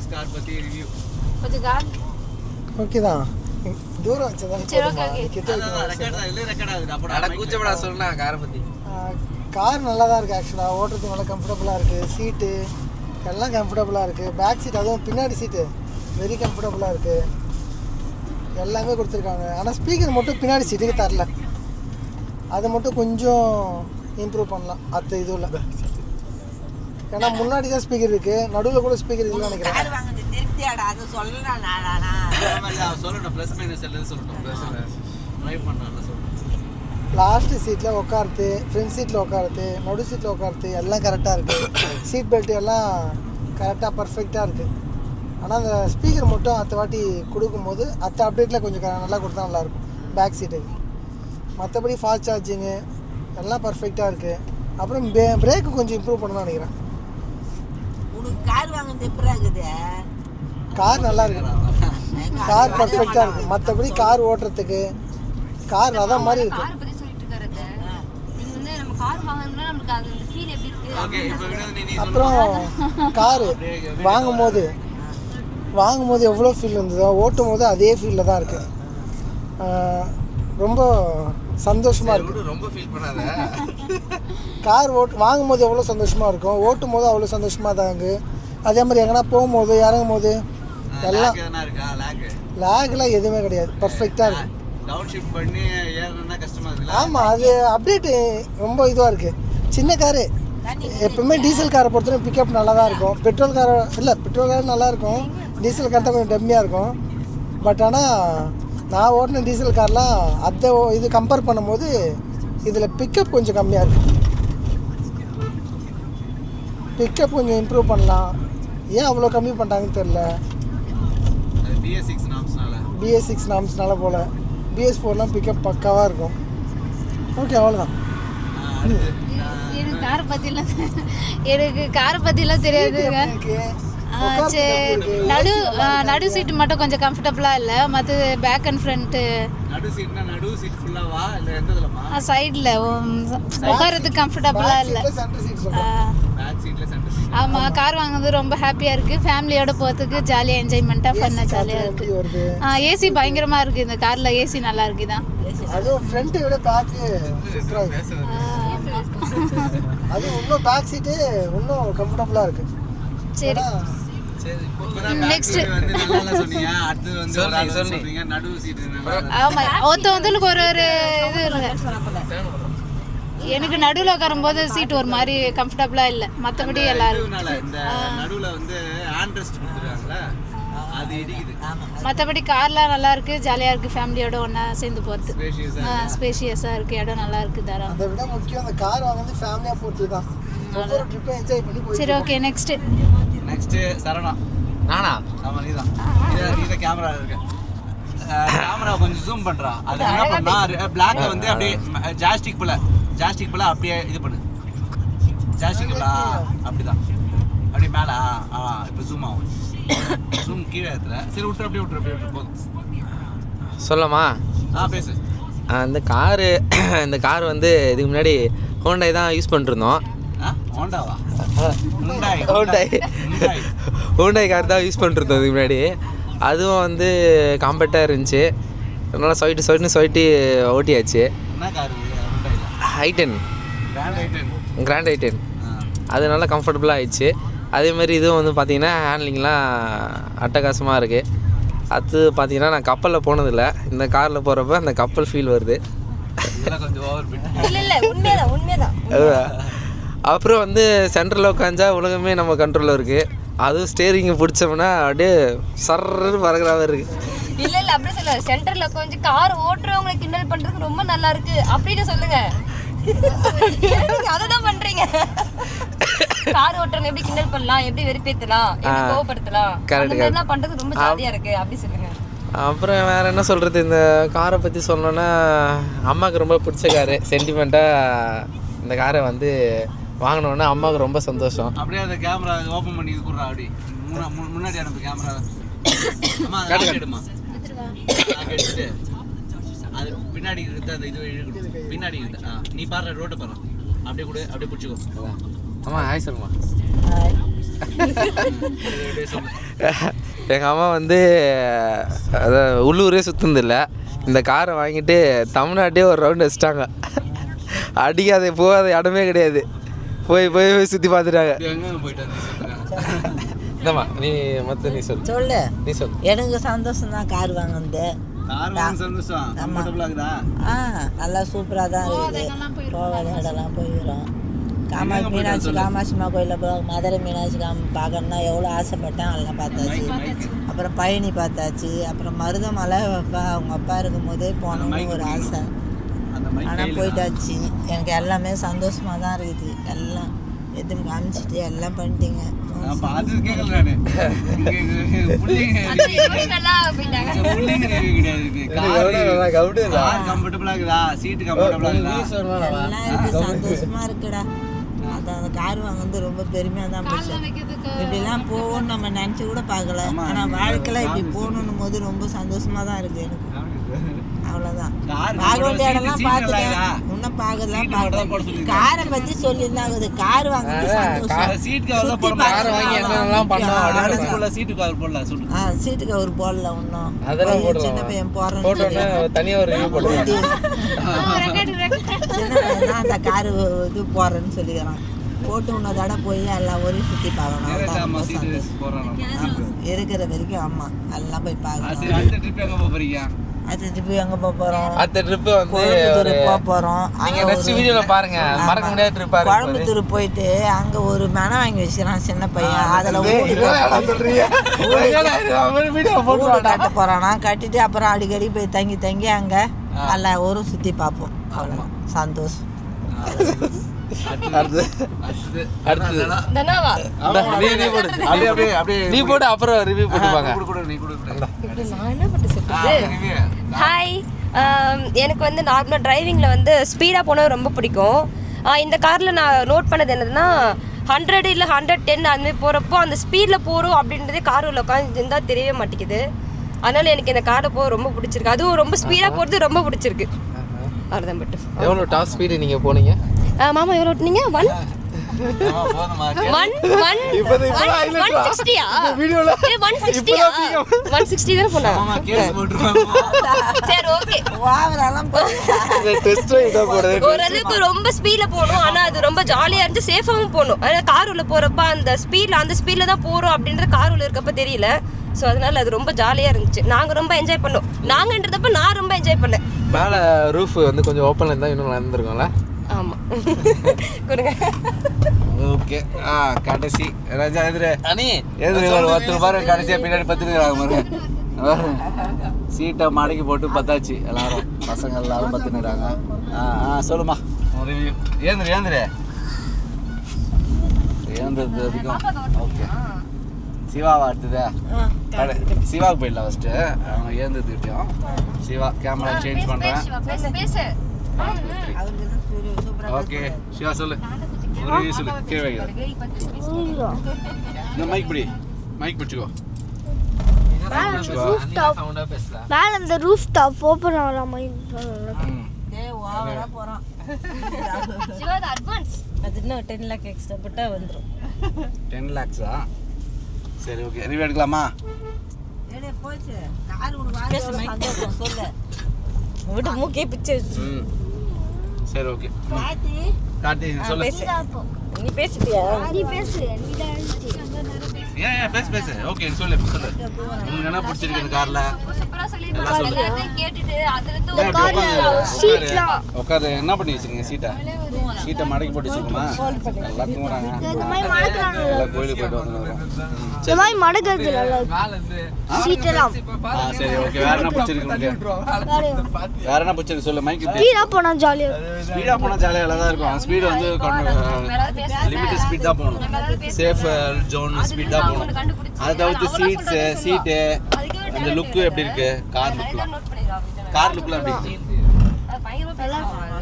Next car பத்தி review கொஞ்சம் car okay தான் தூரம் வச்சதான் சரி ஓகே ஓகே ரெக்கார்ட் இல்ல ரெக்கார்ட் ஆகுது அப்ப அட கூச்சப்படா சொல்லுண்ணா காரை பற்றி. கார் நல்லா தான் இருக்குது ஆக்சுவலாக ஓட்டுறதுக்கு நல்லா கம்ஃபர்டபுளாக இருக்குது. சீட்டு எல்லாம் கம்ஃபர்டபுளாக இருக்குது. பேக் சீட் அதுவும் பின்னாடி சீட்டு வெரி கம்ஃபர்டபுளாக இருக்குது. எல்லாமே கொடுத்துருக்காங்க. ஆனால் ஸ்பீக்கர் மட்டும் பின்னாடி சீட்டுக்கு தரல. அதை மட்டும் கொஞ்சம் இம்ப்ரூவ் பண்ணலாம் அத்த இதுவும் இல்லை. ஏன்னா முன்னாடி தான் ஸ்பீக்கர் இருக்குது, நடுவில் கூட ஸ்பீக்கர் இல்லைன்னு நினைக்கிறேன். சொல்லட்டும் ப்ளஸ் மைனஸ் எல்லாம் சொல்லட்டும் ட்ரைவ் பண்ணான்னு சொல்லட்டும். லாஸ்ட்டு சீட்டில் உட்காருது, ஃப்ரண்ட் சீட்டில் உட்காருது, நடு சீட்டில் உட்காருது, எல்லாம் கரெக்டாக இருக்குது. சீட் பெல்ட் எல்லாம் கரெக்டாக பர்ஃபெக்டாக இருக்குது. ஆனால் அந்த ஸ்பீக்கர் மட்டும் அத்த வாட்டி கொடுக்கும்போது அத்த அப்டேட்டில் கொஞ்சம் நல்லா கொடுத்தா நல்லாயிருக்கும் பேக் சீட்டுக்கு. மற்றபடி ஃபாஸ்ட் சார்ஜிங்கு எல்லாம் பர்ஃபெக்டாக இருக்குது. அப்புறம் பிரேக்கு கொஞ்சம் இம்ப்ரூவ் பண்ணணும்னு நினைக்கிறேன். கார் வாங்குறது எப்படி இருக்குது? கார் நல்லா இருக்குது, கார் பர்ஃபெக்டாக இருக்குது. மற்றபடி கார் ஓட்டுறதுக்கு கார் அதான் மாதிரி இருக்குது. கார் பத்தி சொல்லிட்டு இருக்காரு. நீங்க வந்து நம்ம கார் வாங்குறதுனா நமக்கு அது ஃபீல் எப்படி இருக்கு? ஓகே இப்போ நீ அப்புறம் காரு வாங்கும்போது எவ்வளோ ஃபீல் இருந்ததோ ஓட்டும் போது அதே ஃபீலில் தான் இருக்குது. ரொம்ப சந்தோஷமாக இருக்குது. ரொம்ப ஃபீல் பண்ணாத. கார் வாங்கும்போது எவ்வளோ சந்தோஷமாக இருக்கும், ஓட்டும் போது அவ்வளோ சந்தோஷமாக தான் இருக்குது. அதே மாதிரி எங்கன்னா போகும்போது இறங்கும் போது எல்லாம் லேக்லாம் எதுவுமே கிடையாது, பர்ஃபெக்டாக இருக்குது. டவுன் ஷிஃப்ட் பண்ணி ஏறணும்னா கஷ்டமாக இருக்குல்ல? ஆமாம், அது அப்டேட்டு ரொம்ப இதுவாக இருக்குது. சின்ன காரு எப்பவுமே டீசல் காரை பொறுத்தவரை பிக்கப் நல்லா தான் இருக்கும். பெட்ரோல் கார் நல்லாயிருக்கும், டீசல் கார் தான் கொஞ்சம் டம்மியாக இருக்கும். பட் ஆனால் நான் ஓட்டின டீசல் கார்லாம் அதை இது கம்பேர் பண்ணும்போது இதில் பிக்கப் கொஞ்சம் கம்மியாக இருக்குது. பிக்கப் கொஞ்சம் இம்ப்ரூவ் பண்ணலாம். ஏன் அவ்வளோ கம்மி பண்ணிட்டாங்கன்னு தெரில. BS6 நாம்ஸ்னால போல். BS4லாம் பிக்கப் பக்காவாக இருக்கும். ஓகே, அவ்வளோதான். எனக்கு காரை பற்றிலாம் தெரியாதுங்க. சரி, நடு சீட்டு மட்டும் கொஞ்சம் கம்ஃபர்டபுளாக இல்லை. மற்ற பேக் அண்ட் ஃப்ரண்ட்டு சைடில் உட்காரத்துக்கு கம்ஃபர்டபுளாக இல்லை. ஆமாம், கார் வாங்குறது ரொம்ப ஹாப்பியாக இருக்குது. ஃபேமிலியோட போகிறதுக்கு ஜாலியாக என்ஜாய்மெண்ட்டாக ஃபன்னாக ஜாலியாக இருக்குது. ஏசி பயங்கரமாக இருக்குது இந்த காரில். ஏசி நல்லா இருக்குது தான். அதுவும் ஃப்ரண்ட்டை விட பேக்கு சூப்பராக இருக்குது. அது இன்னும் பேக் சீட்டு இன்னும் கம்ஃபர்டபுளாக இருக்குது. சரி, நெக்ஸ்ட் ஆமா, ஒருத்தவங்களுக்கு ஒரு இது இருக்கு. எனக்கு நடுவில் உட்காரும்போது சீட் ஒரு மாதிரி கம்ஃபர்டபுளா இல்லை. மற்றபடி எல்லாரும் மற்றபடி கார்லாம் நல்லா இருக்கு, ஜாலியா இருக்கு. ஃபேமிலியோட ஒன்றா சேர்ந்து போகிறது ஸ்பேஷியஸாக இருக்கு. இடம் நல்லா இருக்கு. தரம் அதை விட முக்கியம் அந்த கார் வாங்குறது ஃபேமிலியாக போகிறது தான். ஒவ்வொரு ட்ரிப்பை என்ஜாய் பண்ணி போய். சரி, ஓகே. நெக்ஸ்ட் சரணா. நானா? ஆமாம், நீதான் கேமரா இருக்கு. கேமரா கொஞ்சம் ஜூம் பண்ணுறா. அது என்ன பண்ணா பிளாக்ல வந்து அப்படியே ஜாஸ்டிக் போல அப்படியே இது பண்ணு. ஜாஸ்டிக் போல அப்படிதான் அப்படியே மேலே இப்போ ஜூம் ஆகும். ஜூம் கீழே இடத்துல. சரி, அப்படியே விட்டுரு போதும். சொல்லமா? பேசு. இந்த கார் வந்து இதுக்கு முன்னாடி ஹோண்டாய் தான் யூஸ் பண்ணிருந்தோம். ஹோண்டாய் கார் தான் யூஸ் பண்ணிருந்தோம் இதுக்கு முன்னாடி. அதுவும் வந்து காம்பேக்டாக இருந்துச்சு. நல்லா சொயிட்டு ஓட்டியாச்சு. i10 கிராண்ட் i10 அது நல்லா கம்ஃபர்டபுளாக ஆயிடுச்சு. அதேமாதிரி இதுவும் வந்து பார்த்திங்கன்னா ஹேண்ட்லிங்லாம் அட்டகாசமாக இருக்குது. அது பார்த்திங்கன்னா நான் கப்பலில் போனதில்லை. இந்த காரில் போகிறப்ப அந்த கப்பல் ஃபீல் வருது. அப்புறம் வந்து சென்டரில் உட்காந்தா உலகமே நம்ம கண்ட்ரோலில் இருக்குது. அதுவும் ஸ்டேரிங்கை பிடிச்சோம்னா அப்படியே சர்ன்னு பறக்கிற மாதிரி இருக்குது. இல்லை அப்படி சொல்ல, சென்டரில் கொஞ்சம் கார் ஓட்டுறவங்களை கிண்டல் பண்ணுறதுக்கு ரொம்ப நல்லா இருக்கு அப்படின்னு சொல்லுங்க. அதை தான் பண்ணுறீங்க. கார் ஓட்டுறவங்க எப்படி கிண்டல் பண்ணலாம், எப்படி வெறுப்பேற்றலாம், எப்படி கோவப்படுத்தலாம், அதெல்லாம் பண்ணுறது ரொம்ப ஜாலியாக இருக்கு அப்படி சொல்லுங்க. அப்புறம் வேறு என்ன சொல்கிறது, இந்த காரை பற்றி சொல்லணுன்னா அம்மாவுக்கு ரொம்ப பிடிச்ச காரு. சென்டிமெண்ட்டாக இந்த காரை வந்து வாங்கினோன்னா அம்மாவுக்கு ரொம்ப சந்தோஷம். அப்படியே அந்த கேமரா ஓப்பன் பண்ணி கொடுறா. அப்படி முன்னாடி அனுப்பு கேமரா. எடுத்துட்டு அது பின்னாடி இருக்கு. அந்த இது பின்னாடி இருக்கு. நீ பாரு, ரோட்டை பாரு. அப்படியே கூட அப்படியே பிடிச்சிக்கோ. ஆமாம், ஹாய் சொல்லுமா. எங்கள் அம்மா வந்து அதான் உள்ளூரே சுற்றுனதில்ல, இந்த காரை வாங்கிட்டு தமிழ்நாட்டே ஒரு ரவுண்டு வச்சிட்டாங்க. அடிக்காத போகாத இடமே கிடையாது, போய் போய் போய் சுற்றி பார்த்துட்டாங்க. எங்கே போயிட்டு இந்தம்மா நீ மற்ற நீ சொல்லு சொல்லு. நீ சொல்லு. எனக்கு சந்தோஷம் தான் கார் வாங்குனது. கார் வாங்க சந்தோஷம். கம்ஃபர்டபுளாக இருக்குதா? நல்லா சூப்பராக தான் இருக்குது. போகாத இடம்லாம் போயிடும். காமாட்சிமா கோயிலில் போய் மதுரை மீனாட்சி பார்க்கணுன்னா எவ்வளோ ஆசைப்பட்டேன், அதெல்லாம் பார்த்தாச்சு. அப்புறம் பழனி பார்த்தாச்சு. அப்புறம் மருதமலை அவங்க அப்பா இருக்கும்போதே போனோம்னு ஒரு ஆசை, ஆனால் போயிட்டாச்சு. எனக்கு எல்லாமே சந்தோஷமாக தான் இருக்குது. எல்லாம் எதுவும் காமிச்சிட்டு எல்லாம் பண்ணிட்டீங்க. சந்தோஷமா இருக்குடா. அந்த கார் வாங்குறது ரொம்ப பெருமையாக தான் போச்சு. இப்படிலாம் போகணும்னு நம்ம நினச்சி கூட பார்க்கல, ஆனால் வாழ்க்கையில் இப்படி போகணும் போது ரொம்ப சந்தோஷமாக தான் இருக்குது எனக்கு. அவ்வளோதான். பார்க்க வேண்டிய இடம்லாம் பார்த்துட்டேன், இன்னும் பார்க்கலாம். காரை பற்றி சொல்லியிருந்தாங்க. கார் வாங்குறது சீட்டு கவர் போடல இன்னும். சின்ன பையன் போடுறேன், தனியாக ஒரு ரிவ்யூ போடுறேன். சின்ன பையன் தான் அந்த காரு இது போடுறேன்னு சொல்லிக்கிறான். போட்டு இன்னொரு தடவை போய் எல்லாம் ஒரு சுற்றி பார்க்கணும். இருக்கிற வரைக்கும் ஆமாம் எல்லாம் போய் பார்க்கணும். அடுத்த ட்ரிப்பு எங்கே போக போகிறோம்? அடுத்த ட்ரிப்பு வந்து போக போகிறோம். அங்கே நெக்ஸ்ட் வீடியோவில் பாருங்க, மறக்க முடியாத ட்ரிப்பாக இருக்கு. கோயம்புத்தூர் போயிட்டு அங்கே ஒரு மனை வாங்கி வச்சுக்கிறான் சின்ன பையன். அதில் வீடு கட்ட போகிறானா, கட்டிட்டு அப்புறம் அடிக்கடி போய் தங்கி தங்கி அங்கே எல்லாம் ஊரும் சுற்றி பார்ப்போம். அவ்வளோதான் சந்தோஷம். நீ போட்டு அப்புறம் ரிவ்யூ போட்டுப்பாங்க. ஹாய், எனக்கு வந்து நார்மலாக டிரைவிங்கில் வந்து ஸ்பீடாக போனது ரொம்ப பிடிக்கும். இந்த காரில் நான் நோட் பண்ணது என்னதுன்னா 100 இல்லை 110 அதுமாதிரி போகிறப்போ அந்த ஸ்பீடில் போகிறோம் அப்படின்றதே கார் உள்ள உட்காந்து இருந்தால் தெரியவே மாட்டேங்குது. அதனால் எனக்கு இந்த காரை போக ரொம்ப பிடிச்சிருக்கு. அதுவும் ரொம்ப ஸ்பீடாக போகிறது ரொம்ப பிடிச்சிருக்கு. அவ்வளோதான். பட்டு எவ்வளோ டாப் ஸ்பீடு நீங்கள் போனீங்க? மாமா எவ்வளோ ஓட்டுனீங்க? 160 தானே போனா? சரி, ஓகே. ஓரளவுக்கு ரொம்ப ஸ்பீட்ல போகணும், ஆனா அது ரொம்ப ஜாலியா இருந்துச்சு, சேஃபாவும் போகணும். ஆனா கார் உள்ள போறப்ப அந்த ஸ்பீட்ல தான் போறோம் அப்படின்றது கார் உள்ள இருக்கப்ப தெரியல. ஸோ அதனால அது ரொம்ப ஜாலியாக இருந்துச்சு. நாங்கள் ரொம்ப என்ஜாய் பண்ணோம். நாங்கன்றதப்ப நான் ரொம்ப என்ஜாய் பண்ணேன். மேலே ரூஃப் வந்து கொஞ்சம் ஓப்பனில் இருந்தால் இன்னும் நடந்துருக்கோம்ல. ஆமாம், கொடுங்க. ஓகே. கடைசி ராஜா எதிரே அணி எதிரே ஒரு 10 ரூபாய் கடைசியாக பின்னாடி 10 ரூபாய் சீட்டை மடக்கி போட்டு பத்தாச்சு. எல்லாரும் பசங்க எல்லாரும் பத்துனுறாங்க. சொல்லுமா ஏந்திரு வரைக்கும். ஓகே, சிவாவை அடுத்ததா சிவாவுக்கு போயிடலாம் ஃபஸ்ட்டு. அவங்க ஏந்ததுக்கிட்டையும் சிவா கேமரா சேஞ்ச் பண்ணுறேன். ஓகே சிவா சொல்லு, ஒரு ரிவ்யூ சொல்லு. கீழே வைக்கிறேன். இந்த மைக் பிடிச்சிக்கோ. மேல அந்த ரூஃப் டாப் ஓபன் ஆகுற மாதிரி ஓவரா போறோம். சிவா அது அட்வான்ஸ். அது இன்னும் 10 lakh எக்ஸ்ட்ரா போட்டா வந்துரும். 10 lakhs-ஆ? சரி, ஓகே. ரிவ்யூ எடுக்கலாமா? ஏடே போச்சு. கார் உனக்கு வாங்க சந்தோஷம் சொல்லு. விட்டு மூக்கே பிச்சை. சரி, ஓகே. கார்த்தி சொல்லு. நீ பேசிட்டியா? நீ பேசு, நீ தான் ஏன் பேசு. ஓகே, சொல்லு. உங்களுக்கு என்ன பிடிச்சிருக்கு இந்த கார்ல? கேட்டுட்டு அதுல இருந்து உட்காரு. என்ன பண்ணி வச்சிருக்கீங்க? சீட்டை மடக்கி போட்டு வச்சிருக்கோமா? எல்லாம் தூங்குறாங்க. எல்லாம் கோயிலுக்கு போயிட்டு வந்துடுறோம். இந்த மாதிரி மடக்கிறது இல்லை சீட்டெல்லாம். சரி, ஓகே. வேற என்ன பிடிச்சிருக்கு உங்களுக்கு? வேற என்ன பிடிச்சிருக்கு சொல்லு. மைக் ஸ்பீடாக போனால் ஜாலியாக தான் இருக்கும். ஸ்பீடு வந்து லிமிட்டட் ஸ்பீட் தான் போகணும். சேஃப் ஜோன் ஸ்பீட் தான் போகணும். அதை தவிர்த்து சீட்டு அந்த லுக்கு எப்படி இருக்கு? கார் லுக்லாம் எப்படி இருக்கு?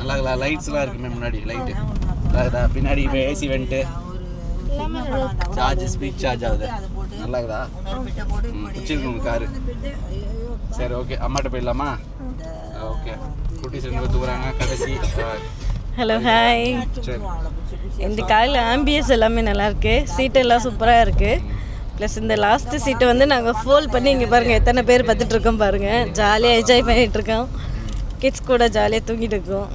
நல்லா லைட்ஸ்லாம் இருக்குமே முன்னாடி. லைட்டு பின்னாடி ஏசி வென்ட்டு ஸ்பீட் சார்ஜ் ஆகுது. நல்லா இருக்குதா? பிடிச்சிருக்கு உங்க காரு? சரி, ஓகே. அம்மாட்ட போயிடலாமா? ஓகே. குட்டி சென்று தூக்குறாங்க கடைசி. Hello, hi. சரி. இந்த காலையில் ஆம்பியன்ஸ் எல்லாமே நல்லாயிருக்கு, சீட்டு எல்லாம் சூப்பராக இருக்குது. ப்ளஸ் இந்த லாஸ்ட்டு சீட்டை வந்து நாங்கள் ஃபோல்ட் பண்ணி இங்கே பாருங்கள் எத்தனை பேர் பார்த்துட்ருக்கோம் பாருங்கள். ஜாலியாக என்ஜாய் பண்ணிகிட்ருக்கோம், கிட்ஸ் கூட ஜாலியாக தூங்கிட்டு இருக்கோம்.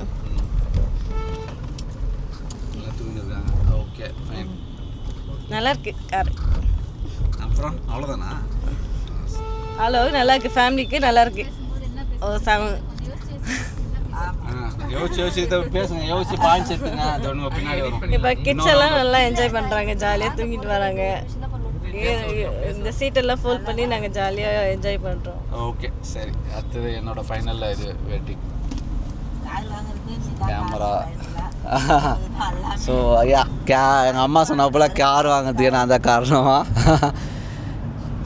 ஓகே ஃபைன், நல்லாயிருக்கு கார். அப்புறம் அவ்வளோதானா? நல்லா இருக்குது, ஃபேமிலிக்கு நல்லாயிருக்கு. ஓ 7 யோசிச்சு பேசுங்க, யோசிச்சு பாயிண்ட்ஸ் எடுத்துங்க, அது ஒன்று பின்னாடி வரும். இப்போ கிட்ஸ் எல்லாம் நல்லா என்ஜாய் பண்ணுறாங்க, ஜாலியாக தூங்கிட்டு வராங்க. இந்த சீட்டெல்லாம் ஃபோல்ட் பண்ணி நாங்கள் ஜாலியாக என்ஜாய் பண்ணுறோம். ஓகே சரி, அடுத்தது என்னோட ஃபைனல் இது வெயிட்டிங் கேமரா. ஸோ ஐயா எங்கள் அம்மா சொன்னப்போல கார் வாங்கிறதுக்கு நான் தான் காரணமாக.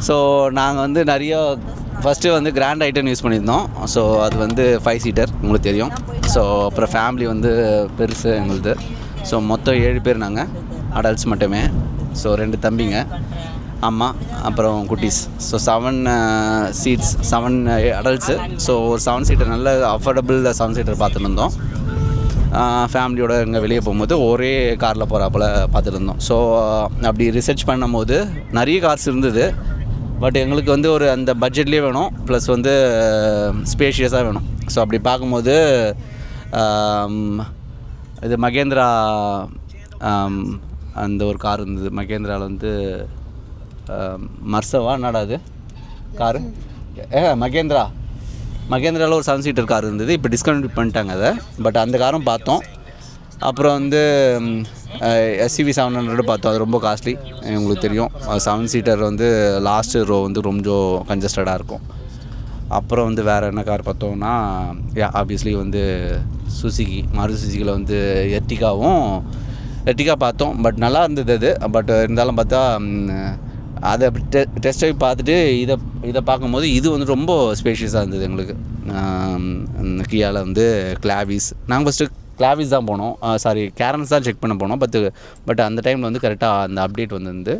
ஸோ நாங்கள் வந்து நிறைய ஃபஸ்ட்டு வந்து கிராண்ட் ஐட்டன் யூஸ் பண்ணியிருந்தோம். ஸோ அது வந்து 5 சீட்டர் உங்களுக்கு தெரியும். ஸோ அப்புறம் ஃபேமிலி வந்து பெருசு எங்களுது. ஸோ மொத்தம் 7 பேர் நாங்கள், அடல்ட்ஸ் மட்டுமே. ஸோ 2 தம்பிங்க, அம்மா, அப்புறம் குட்டீஸ். So 7 seeds, 7 adults. ஸோ ஒரு 7 சீட்டர் நல்ல அஃபோர்டபுள் 7 சீட்டர் பார்த்துட்டு இருந்தோம். ஃபேமிலியோட இங்கே வெளியே போகும்போது ஒரே காரில் போகிறாப்புல பார்த்துட்டு இருந்தோம். ஸோ அப்படி ரிசர்ச் பண்ணும்போது நிறைய கார்ஸ் இருந்தது. பட் எங்களுக்கு வந்து ஒரு அந்த பட்ஜெட்லேயே வேணும், ப்ளஸ் வந்து ஸ்பேஷியஸாக வேணும். ஸோ அப்படி பார்க்கும்போது இது மகேந்திரா அந்த ஒரு கார் இருந்தது. மகேந்திராவில் வந்து மர்சவா என்னடா அது காரு, மகேந்திராவில் ஒரு 7 சீட்டர் கார் இருந்தது. இப்போ டிஸ்கவுண்ட் பண்ணிட்டாங்க அதை, பட் அந்த காரும் பார்த்தோம். அப்புறம் வந்து SUV 700 பார்த்தோம், அது ரொம்ப காஸ்ட்லி, உங்களுக்கு தெரியும். 7 சீட்டர் வந்து லாஸ்ட்டு ரோ வந்து ரொம்ப கன்ஜஸ்டடாக இருக்கும். அப்புறம் வந்து வேறு என்ன கார் பார்த்தோம்னா ஆப்வியஸ்லி வந்து மாருதி சுசுக்கியில் வந்து எர்டிகா பார்த்தோம். பட் நல்லா இருந்தது அது. பட் இருந்தாலும் பார்த்தா அதை டெஸ்ட் ட்ரைவ் பார்த்துட்டு இதை பார்க்கும்போது இது வந்து ரொம்ப ஸ்பேஷியஸாக இருந்தது எங்களுக்கு. கியாவில் வந்து கிளாவிஸ், நாங்கள் ஃபஸ்ட்டு கிளாவிஸ் தான் போனோம், கேரன்ஸ் தான் செக் பண்ண போனோம். பட் அந்த டைமில் வந்து கரெக்டாக அந்த அப்டேட் வந்து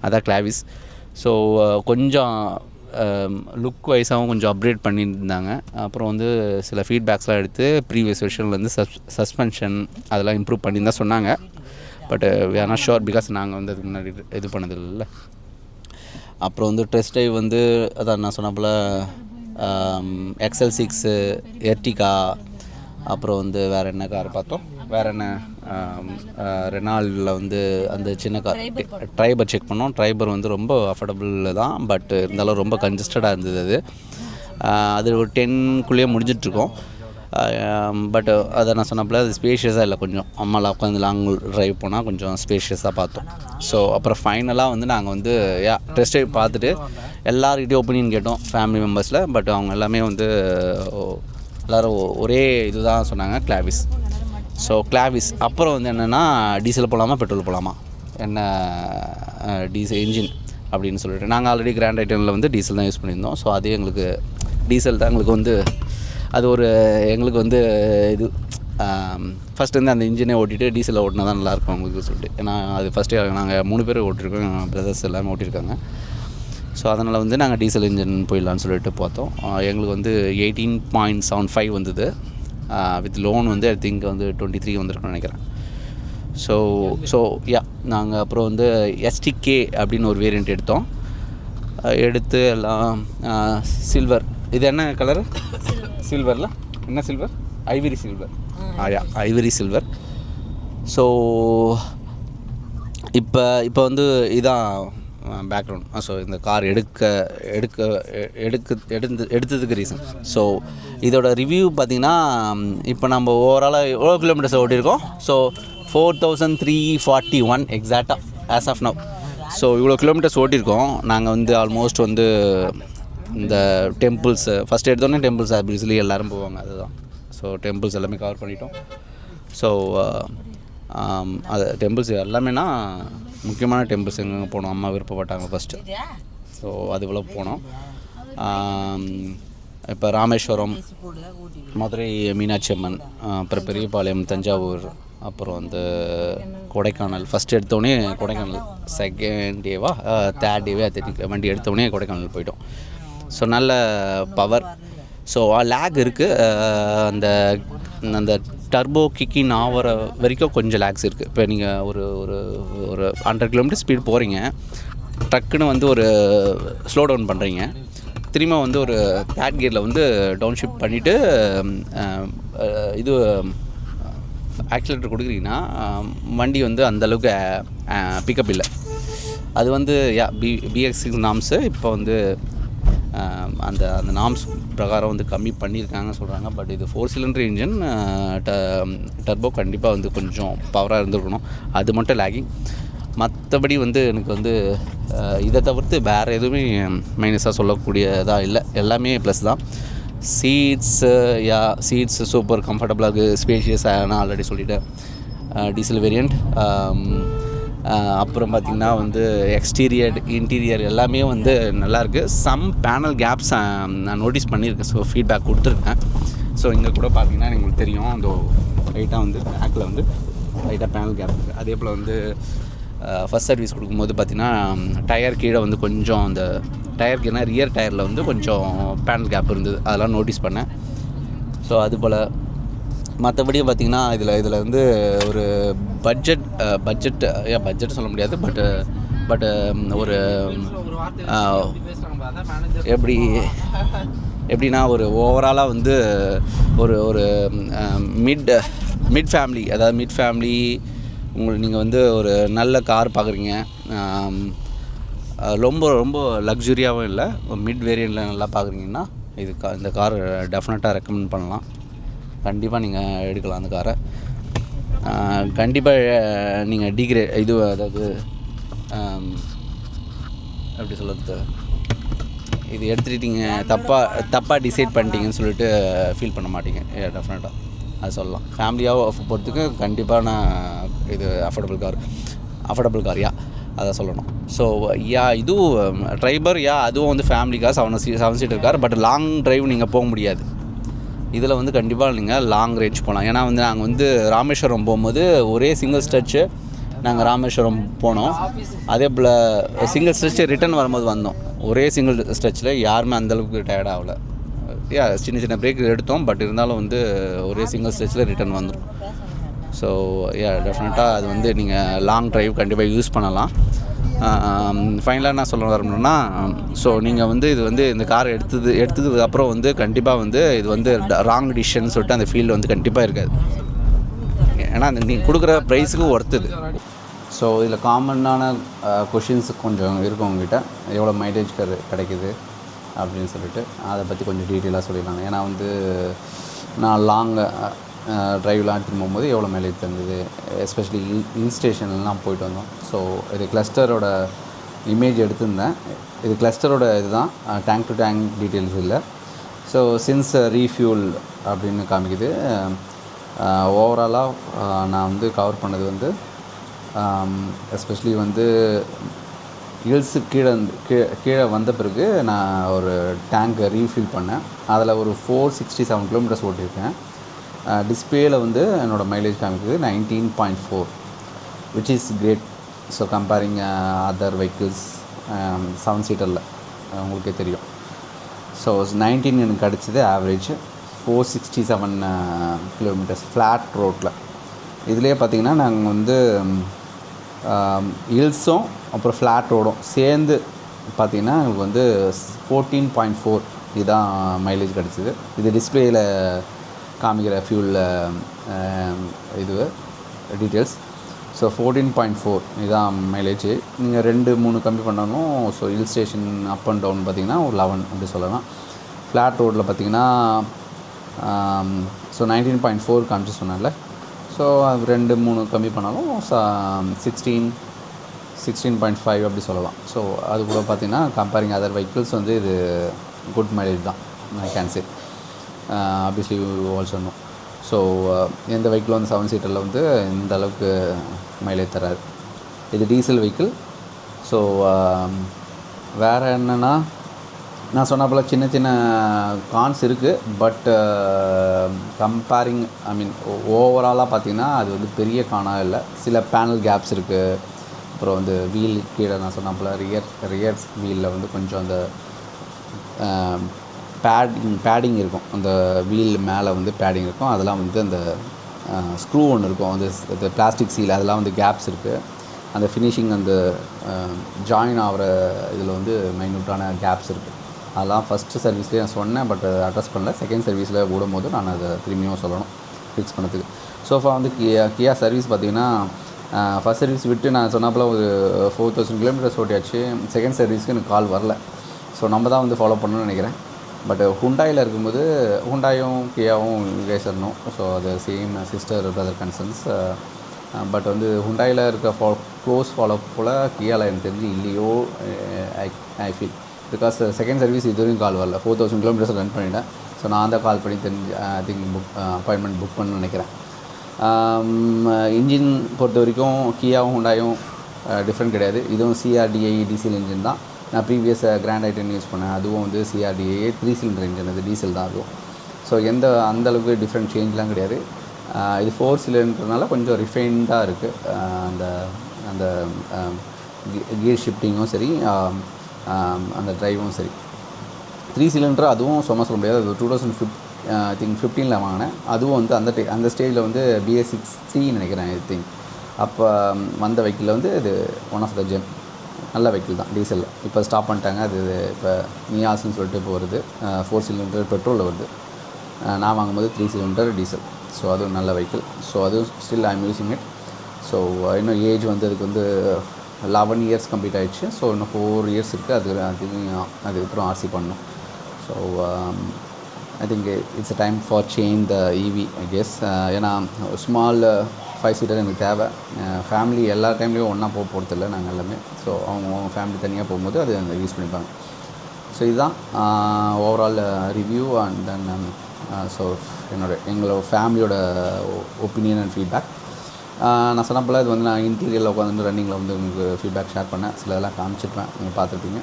அதான் கிளாவிஸ். ஸோ கொஞ்சம் லுக் வைஸாகவும் கொஞ்சம் அப்டேட் பண்ணியிருந்தாங்க. அப்புறம் வந்து சில ஃபீட்பேக்ஸ்லாம் எடுத்து ப்ரீவியஸ் வெர்ஷன்லேருந்து சஸ்பென்ஷன் அதெல்லாம் இம்ப்ரூவ் பண்ணி தான் சொன்னாங்க. But we are not sure, because நாங்கள் வந்து அதுக்கு முன்னாடி இது பண்ணது இல்லை. அப்புறம் வந்து டெஸ்ட் ட்ரைவ் வந்து அதான் நான் சொன்னப்போல் XL6, எர்டிகா, அப்புறம் வந்து வேறு என்ன கார் பார்த்தோம், வேறு என்ன ரெனால்டில் வந்து அந்த சின்ன கார் ட்ரைபர் செக் பண்ணோம். ட்ரைபர் வந்து ரொம்ப அஃபோர்டபுள் தான், பட் இருந்தாலும் ரொம்ப கன்ஜஸ்டடாக இருந்தது. அது ஒரு 10க்குள்ளேயே முடிஞ்சிட்ருக்கோம். பட் அதை நான் சொன்னப்பல அது ஸ்பேஷியஸாக இல்லை, கொஞ்சம் அம்மாலாம் உட்காந்து லாங் ட்ரைவ் போனால் கொஞ்சம் ஸ்பேஷியஸாக பார்த்தோம். ஸோ அப்புறம் ஃபைனலாக வந்து நாங்கள் வந்து டெஸ்ட் ட்ரைவ் பார்த்துட்டு எல்லாருக்கிட்டையும் ஒப்பீனியன் கேட்டோம் ஃபேமிலி மெம்பர்ஸில். பட் அவங்க எல்லாமே வந்து எல்லோரும் ஒரே இது தான் சொன்னாங்க, கிளாவிஸ். So Clavis. அப்புறம் வந்து என்னென்னா டீசல் போகலாமா பெட்ரோல் போகலாமா, என்ன டீசல் இன்ஜின் அப்படின்னு சொல்லிட்டு நாங்கள் ஆல்ரெடி கிராண்ட் ஐட்டனில் வந்து டீசல் தான் யூஸ் பண்ணியிருந்தோம். ஸோ அதே எங்களுக்கு டீசல் தான் எங்களுக்கு வந்து அது ஒரு எங்களுக்கு வந்து இது ஃபஸ்ட்டு வந்து அந்த இன்ஜினை ஓட்டிகிட்டு டீசலில் ஓட்டினா தான் நல்லாயிருக்கும் உங்களுக்கு சொல்லிட்டு. ஏன்னா அது ஃபஸ்ட்டு நாங்கள் 3 பேர் ஓட்டிருக்கோம், பிரதர்ஸ் எல்லாமே ஓட்டியிருக்காங்க. ஸோ அதனால் வந்து நாங்கள் டீசல் இன்ஜின் போயிடலான்னு சொல்லிட்டு பார்த்தோம். எங்களுக்கு வந்து 18.75 வந்தது. வித் லோன் வந்து ஐ திங்க் வந்து 23 வந்திருக்குன்னு நினைக்கிறேன். ஸோ நாங்கள் அப்புறம் வந்து STK அப்படின்னு ஒரு வேரியண்ட் எடுத்து எல்லாம் சில்வர். இது என்ன கலரு? சில்வரில் என்ன silver? Ivory silver. Ivory silver. So இப்போ வந்து இதான் பேக்ரவுண்ட். ஸோ இந்த கார் எடுத்ததுக்கு ரீசன். ஸோ இதோட ரிவ்யூ பார்த்திங்கன்னா இப்போ நம்ம ஓவராலாக எவ்வளோ கிலோமீட்டர்ஸ் ஓட்டியிருக்கோம்? ஸோ 4341 எக்ஸாக்டாக ஆஸ் ஆஃப் நவ். ஸோ இவ்வளோ கிலோமீட்டர்ஸ் ஓட்டியிருக்கோம். நாங்கள் வந்து ஆல்மோஸ்ட் வந்து இந்த டெம்பிள்ஸ் ஃபஸ்ட் எடுத்தோடனே டெம்பிள்ஸ் ஆப்வியஸ்லி எல்லோரும் போவாங்க, அதுதான். ஸோ டெம்பிள்ஸ் எல்லாமே கவர் பண்ணிட்டோம். ஸோ அது டெம்பிள்ஸ் எல்லாமேனா முக்கியமான டெம்பிள்ஸ் எங்கே போனோம், அம்மா விருப்பப்பட்டாங்க ஃபஸ்ட்டு. ஸோ அது இவ்வளோ போனோம். இப்போ ராமேஸ்வரம், மதுரை மீனாட்சி அம்மன், அப்புறம் பெரியபாளையம், தஞ்சாவூர், அப்புறம் வந்து கொடைக்கானல். ஃபஸ்ட் எடுத்தோடனே கொடைக்கானல், செகண்ட் டேவா தேர்ட் டேவே வண்டி எடுத்தோடனே கொடைக்கானல் போயிட்டோம். ஸோ நல்ல பவர். ஸோ லேக் இருக்குது. அந்த அந்த டர்போ கிக்கின் ஆகிற வரைக்கும் கொஞ்சம் லேக்ஸ் இருக்குது. இப்போ நீங்கள் ஒரு ஒரு ஒரு 100 கிலோமீட்டர் ஸ்பீட் போகிறீங்க, ட்ரக்குன்னு வந்து ஒரு ஸ்லோ டவுன் பண்ணுறீங்க, திரும்ப வந்து ஒரு தேர்ட் கியரில் வந்து டவுன் ஷிஃப்ட் பண்ணிவிட்டு இது ஆக்சிலேட்டர் கொடுக்குறீங்கன்னா வண்டி வந்து அந்தளவுக்கு பிக்கப் இல்லை. அது வந்து BS6 நாம்ஸு இப்போ வந்து அந்த அந்த நாம்ஸ் பிரகாரம் வந்து கம்மி பண்ணியிருக்காங்க சொல்கிறாங்க. பட் இது 4 சிலிண்டர் இன்ஜின், டர்போ கண்டிப்பாக வந்து கொஞ்சம் பவராக இருந்துருக்கணும். அது மட்டும் லேகிங். மற்றபடி வந்து எனக்கு வந்து இதை தவிர்த்து வேறு எதுவுமே மைனஸாக சொல்லக்கூடியதாக இல்லை, எல்லாமே ப்ளஸ் தான். சீட்ஸு சூப்பர் கம்ஃபர்டபுளாக இருக்குது, ஸ்பேஷியஸாக நான் ஆல்ரெடி சொல்லிட்டேன். Diesel variant. அப்புறம் பார்த்திங்கன்னா வந்து எக்ஸ்டீரியர் இன்டீரியர் எல்லாமே வந்து நல்லாயிருக்கு. சம் பேனல் கேப்ஸ் நான் நோட்டீஸ் பண்ணியிருக்கேன், ஸோ ஃபீட்பேக் கொடுத்துருக்கேன். ஸோ இங்கே கூட பார்த்திங்கன்னா உங்களுக்கு தெரியும், அந்த லைட்டாக வந்து பேக்கில் வந்து லைட்டாக பேனல் கேப் இருக்குது. அதே போல் வந்து ஃபஸ்ட் சர்வீஸ் கொடுக்கும்போது பார்த்திங்கன்னா டயர் கீழே வந்து கொஞ்சம் அந்த டயர் கீழே ரியர் டயரில் வந்து கொஞ்சம் பேனல் கேப் இருந்தது, அதெல்லாம் நோட்டீஸ் பண்ணேன். ஸோ அது போல் மற்றபடி பார்த்திங்கன்னா இதில் வந்து ஒரு பட்ஜெட் சொல்ல முடியாது, பட் ஒரு எப்படின்னா ஒரு ஓவராலாக வந்து ஒரு மிட் ஃபேமிலி, அதாவது மிட் ஃபேமிலி நீங்கள் வந்து ஒரு நல்ல கார் பார்க்குறீங்க, ரொம்ப லக்ஸுரியாகவும் இல்லை, மிட் வேரியண்ட்டில் நல்லா பார்க்குறீங்கன்னா இந்த கார் டெஃபினட்டாக ரெக்கமெண்ட் பண்ணலாம். கண்டிப்பாக நீங்கள் எடுக்கலாம் அந்த காரை. கண்டிப்பாக நீங்கள் இது அதாவது எப்படி சொல்கிறது, இது எடுத்துகிட்டீங்க தப்பாக டிசைட் பண்ணிட்டீங்கன்னு சொல்லிட்டு ஃபீல் பண்ண மாட்டீங்க. டெஃபினட்டாக அது சொல்லலாம். ஃபேமிலியாக போகிறதுக்கு கண்டிப்பாக நான் இது அஃபோர்டபுள் கார் அதை சொல்லணும். ஸோ இதுவும் ட்ரைபர் அதுவும் வந்து family car, 7 seater car. But long drive நீங்கள் போக முடியாது. இதில் வந்து கண்டிப்பாக நீங்கள் லாங் ரேஞ்ச் போகலாம். ஏன்னா வந்து நாங்கள் வந்து ராமேஸ்வரம் போகும்போது ஒரே சிங்கிள் ஸ்ட்ரெச்சு நாங்கள் ராமேஸ்வரம் போனோம். அதே போல் சிங்கிள் ஸ்ட்ரெச்சு ரிட்டன் வரும்போது வந்தோம். ஒரே சிங்கிள் ஸ்ட்ரெச்சில் யாருமே அந்தளவுக்கு டயர்ட் ஆகலை. சின்ன பிரேக் எடுத்தோம், பட் இருந்தாலும் வந்து ஒரே சிங்கிள் ஸ்ட்ரெச்சில் ரிட்டன் வந்துடும். ஸோ டெஃபினட்டாக அது வந்து நீங்கள் லாங் ட்ரைவ் கண்டிப்பாக யூஸ் பண்ணலாம். ஃபைனலாக என்ன சொல்ல வரணும்னா, ஸோ நீங்கள் வந்து இது வந்து இந்த கார் எடுத்ததுக்கு அப்புறம் வந்து கண்டிப்பாக வந்து இது வந்து ராங் டிசிஷன் சொல்லிட்டு அந்த ஃபீல்டு வந்து கண்டிப்பாக இருக்காது. ஏன்னா நீங்கள் கொடுக்குற ப்ரைஸுக்கு ஒர்த்துது. ஸோ இதில் காமனான கொஷின்ஸ் கொஞ்சம் இருக்கும் உங்ககிட்ட, எவ்வளோ மைலேஜ் கிடைக்குது அப்படின்னு சொல்லிட்டு அதை பற்றி கொஞ்சம் டீட்டெயிலாக சொல்லிடலாங்க. ஏன்னா வந்து நான் லாங் ட்ரைவ்லாம் எடுத்துகிட்டு போகும்போது எவ்வளோ மைலேஜ் தந்தது, எஸ்பெஷலி ஹில் ஸ்டேஷன்லாம் போயிட்டு வந்தோம். ஸோ இது கிளஸ்டரோட இமேஜ் எடுத்திருந்தேன். இது கிளஸ்டரோட இதுதான், டேங்க் டு டேங்க் டீட்டெயில்ஸ் இல்லை. ஸோ சின்ஸ் ரீஃபியூல் அப்படின்னு காமிக்குது. ஓவராலாக நான் வந்து கவர் பண்ணது வந்து எஸ்பெஷலி வந்து ஹில்ஸு கீழே வந்த பிறகு நான் ஒரு டேங்க்கை ரீஃபில் பண்ணேன். அதில் ஒரு 467 கிலோமீட்டர்ஸ் ஓட்டியிருக்கேன். டிஸ்பிளேயில் வந்து என்னோடய மைலேஜ் காமிக்குது 19.4, which is great. So comparing other vehicles 7 சீட்டரில் உங்களுக்கே தெரியும். ஸோ 19 எனக்கு கிடச்சிது ஆவரேஜ் 467 கிலோமீட்டர்ஸ் ஃப்ளாட் ரோட்டில். இதுலேயே பார்த்திங்கன்னா நாங்கள் வந்து ஹில்ஸும் அப்புறம் ஃப்ளாட் ரோடும் சேர்ந்து பார்த்திங்கன்னா எங்களுக்கு வந்து 14.4 இதுதான் மைலேஜ் கிடச்சிது. இது டிஸ்பிளேயில் காமிக்கிற ஃபியூலில் இது டீட்டெயில்ஸ். ஸோ 14.4 இதுதான் மைலேஜ். நீங்கள் 2-3 கம்மி பண்ணணும். So hill station up and down பார்த்திங்கன்னா ஒரு 11 அப்படி சொல்லலாம். ஃப்ளாட் ரோட்டில் பார்த்திங்கன்னா ஸோ 19.4 காமிச்சு சொன்னால, ஸோ அது 2-3 கம்மி பண்ணாலும் 16.5 அப்படி சொல்லலாம். ஸோ அது கூட பார்த்திங்கன்னா கம்பேரிங் அதர் வெஹிக்கிள்ஸ் வந்து இது குட் மைலேஜ் தான் I can say. Obviously also no. So எந்த வெஹிக்கிள் வந்து 7 சீட்டரில் வந்து இந்த அளவுக்கு மைலேஜ் தராது. இது டீசல் வெஹிக்கிள். ஸோ வேறு என்னென்னா, நான் சொன்ன போல் சின்ன சின்ன கான்ஸ் இருக்குது. பட் கம்பேரிங் ஓவராலாக பார்த்திங்கன்னா அது வந்து பெரிய கானாக இல்லை. சில பேனல் கேப்ஸ் இருக்குது. அப்புறம் வந்து வீல் கீழே நான் சொன்ன போல் ரியர் வீலில் வந்து கொஞ்சம் அந்த பேடிங் இருக்கும், அந்த வீல் மேலே வந்து பேடிங் இருக்கும். அதெல்லாம் வந்து அந்த ஸ்க்ரூ ஒன்று இருக்கும், அந்த பிளாஸ்டிக் சீல், அதெல்லாம் வந்து கேப்ஸ் இருக்குது. அந்த ஃபினிஷிங் அந்த ஜாயின் ஆகிற இதில் வந்து மைன்யூட்டான கேப்ஸ் இருக்குது. அதெல்லாம் ஃபஸ்ட்டு சர்வீஸ்லேயே நான் சொன்னேன், பட் அட்ரஸ் பண்ணல. செகண்ட் சர்வீஸில் விடும்போது நான் அதை திரும்பியும் சொல்லணும் ஃபிக்ஸ் பண்ணதுக்கு. சோஃபா வந்து கியா சர்வீஸ் பார்த்திங்கன்னா ஃபஸ்ட் சர்வீஸ் விட்டு நான் சொன்னப்பல ஒரு 4000 கிலோமீட்டர்ஸ் ஓட்டியாச்சு. செகண்ட் சர்வீஸ்க்கு எனக்கு கால் வரல. ஸோ நம்ம தான் வந்து ஃபாலோ பண்ணணும்னு நினைக்கிறேன். பட் ஹுண்டாயில் இருக்கும்போது ஹுண்டாயும் கியாவும் பேசணும். ஸோ அது same sister brother concerns. But வந்து ஹுண்டாயில் இருக்க க்ளோஸ் ஃபாலோ போல் கியாவில் எனக்கு தெரிஞ்சு இல்லையோ I feel. Because second service இது வரைக்கும் கால் வரல. 4000 கிலோமீட்டர்ஸ் ரன் பண்ணிட்டேன். ஸோ நான் தான் கால் பண்ணி தெரிஞ்சு ஐ திங்க் அப்பாயின்மெண்ட் புக் பண்ணணும்னு நினைக்கிறேன். இன்ஜின் பொறுத்த வரைக்கும் கியாவும் ஹுண்டாயும் டிஃப்ரெண்ட் கிடையாது. இதுவும் CRDI டீசல் இன்ஜின் தான். நான் ப்ரீவியஸ் கிராண்ட் ஐட்டன் யூஸ் பண்ணேன், அதுவும் வந்து CRDI 3 சிலிண்டர் இன்ஜின், அது டீசல் தான் அதுவும். ஸோ அந்தளவுக்கு டிஃப்ரெண்ட் சேஞ்செலாம் கிடையாது. இது 4 சிலிண்டர்னால கொஞ்சம் ரிஃபைன்டாக இருக்குது. அந்த அந்த கியர் ஷிஃப்டிங்கும் சரி, அந்த ட்ரைவும் சரி. 3 சிலிண்டர் அதுவும் சொல்ல முடியாது. அது 2015 வாங்கினேன். அதுவும் வந்து அந்த ஸ்டேஜில் வந்து BS63 நினைக்கிறேன் ஐ திங்க். அப்போ வந்த வெஹிக்கிளில் வந்து இது ஒன் ஆஃப் த ஜெம், நல்ல வெஹிக்கிள் தான் டீசலில். இப்போ ஸ்டாப் பண்ணிட்டாங்க. அது இப்போ நியாஸ்ன்னு சொல்லிட்டு இப்போ வருது, 4 சிலிண்டர் பெட்ரோலில் வருது. நான் வாங்கும்போது 3 சிலிண்டர் டீசல். ஸோ அதுவும் நல்ல வெஹிக்கிள். ஸோ அதுவும் still I am using it. So இன்னும் ஏஜ் வந்து அதுக்கு வந்து 11 இயர்ஸ் கம்ப்ளீட் ஆகிடுச்சு. ஸோ இன்னும் 4 இயர்ஸ் இருக்குது. அதுக்கப்புறம் RC பண்ணணும். So I think it's a time for change the EV I guess. ஏன்னா ஸ்மால் 5 சீட்டர் எனக்கு தேவை. ஃபேமிலி எல்லா டைம்லேயும் ஒன்றா போகிறதில்ல நாங்கள் எல்லாமே. ஸோ அவங்க ஃபேமிலி தனியாக போகும்போது அது அங்கே யூஸ் பண்ணிப்பாங்க. ஸோ இதுதான் overall review. And then so எங்களோட ஃபேமிலியோட ஒப்பீனியன் அண்ட் ஃபீட்பேக். நான் சொன்ன போல் இது வந்து நான் இன்டீரியரில் உட்காந்து ரன்னிங்கில் வந்து உங்களுக்கு ஃபீட்பேக் ஷேர் பண்ணேன். சில இதெல்லாம் காமிச்சிருப்பேன், நீங்கள் பார்த்துருப்பீங்க.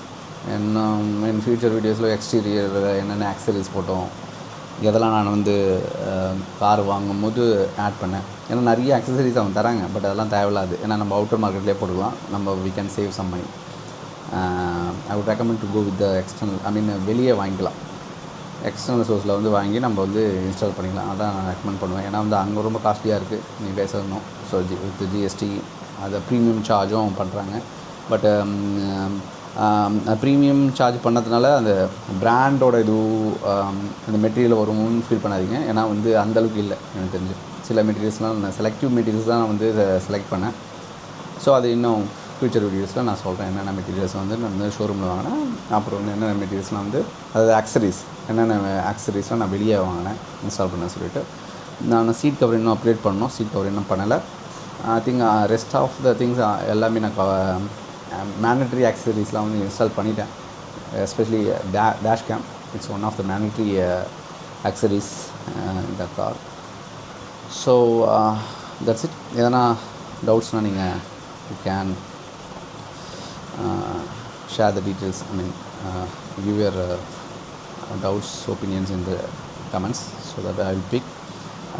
இன்னும் ஃப்யூச்சர் வீடியோஸில் எக்ஸ்டீரியர் என்னென்ன ஆக்சசரிஸ் போட்டோம், இதெல்லாம் நான் வந்து கார் வாங்கும்போது ஆட் பண்ணேன். ஏன்னா நிறைய ஆக்சசரிஸ் அவங்க தராங்க, பட் அதெல்லாம் தேவையில்லாது. ஏன்னா நம்ம அவுட்டர் மார்க்கெட்லேயே போட்டுக்கலாம், நம்ம we can save some money. I would recommend to go with the external, வெளியே வாங்கிக்கலாம். எக்ஸ்டர்னல் சோர்ஸில் வந்து வாங்கி நம்ம வந்து இன்ஸ்டால் பண்ணிக்கலாம். அதான் நான் ரெக்கமெண்ட் பண்ணுவேன். ஏன்னா வந்து அங்கே ரொம்ப காஸ்ட்லியாக இருக்குது, நீ பேசணும். ஸோ வித் GST அதை ப்ரீமியம் சார்ஜும் பண்ணுறாங்க. பட் ப்ரீமியம் சார்ஜ் பண்ணதுனால அந்த பிராண்டோட அந்த மெட்டீரியல் வரும்னு ஃபீல் பண்ணாதீங்க. ஏன்னா வந்து அந்தளவுக்கு இல்லை எனக்கு தெரிஞ்சு. சில மெட்டீரியல்ஸ்லாம் நான் செலக்டிவ் மெட்டீரியல்ஸ் தான் நான் வந்து செலக்ட் பண்ணேன். ஸோ அது இன்னும் ஃப்யூச்சர் வீடியோஸில் நான் சொல்கிறேன் என்னென்ன மெட்டீரியல்ஸ் வந்து நான் வந்து ஷோரூமில் வாங்கினேன். அப்புறம் வந்து என்னென்ன மெட்டீரியல்ஸ்லாம் வந்து அதாவது என்னென்ன ஆக்சசரிஸ்லாம் நான் வெளியே வாங்கினேன் இன்ஸ்டால் பண்ண சொல்லிவிட்டு. நான் சீட் கவர் இன்னும் அப்கிரேட் பண்ணணும். சீட் கவர் இன்னும் பண்ணலை. I think rest of the things எல்லாமே நான் மேண்டட்ரி ஆக்சசரிஸ்லாம் வந்து இன்ஸ்டால் பண்ணிட்டேன். Especially dash cam, it's one of the mandatory accessories இந்த கார். So that's it. எதனா டவுட்ஸ்னால் நீங்கள் you can share the details. Give your doubts, opinions in the comments so that I will pick.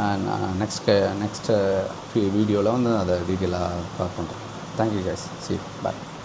And next video la the detail பார்ப்போம். Thank you guys. See you. Bye.